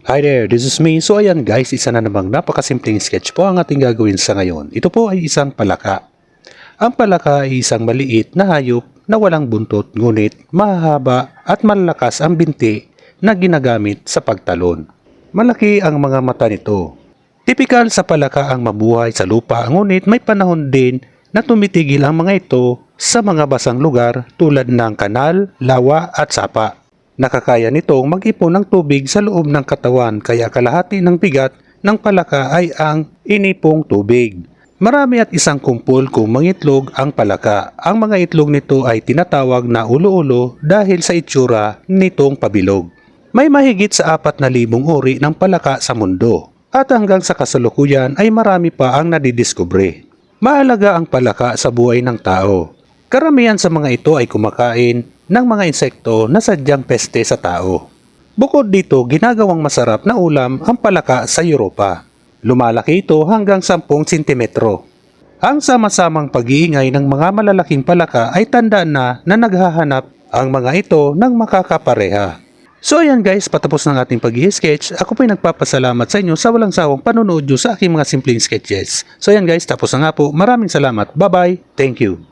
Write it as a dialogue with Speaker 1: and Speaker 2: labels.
Speaker 1: Hi there, this is me. So ayan guys, isa na namang napakasimpleng sketch po ang ating gagawin sa ngayon. Ito po ay isang palaka. Ang palaka ay isang maliit na hayop na walang buntot ngunit mahahaba at malalakas ang binti na ginagamit sa pagtalon. Malaki ang mga mata nito. Tipikal sa palaka ang mabuhay sa lupa ngunit may panahon din na tumitigil ang mga ito sa mga basang lugar tulad ng kanal, lawa at sapa. Nakakaya nitong mag-ipon ng tubig sa loob ng katawan kaya kalahati ng bigat ng palaka ay ang inipong tubig. Marami at isang kumpol kung mangitlog ang palaka. Ang mga itlog nito ay tinatawag na ulo-ulo dahil sa itsura nitong pabilog. May mahigit sa 4,000 uri ng palaka sa mundo at hanggang sa kasalukuyan ay marami pa ang nadidiskubre. Mahalaga ang palaka sa buhay ng tao. Karamihan sa mga ito ay kumakain ng mga insekto na sadyang peste sa tao. Bukod dito, ginagawang masarap na ulam ang palaka sa Europa. Lumalaki ito hanggang 10 sentimetro. Ang sama-samang pag-iingay ng mga malalaking palaka ay tanda na naghahanap ang mga ito ng makakapareha. So ayan guys, patapos ng ating pag-i-sketch, ako po'y nagpapasalamat sa inyo sa walang sawang panonood nyo sa aking mga simpleng sketches. So ayan guys, tapos na nga po. Maraming salamat. Bye-bye. Thank you.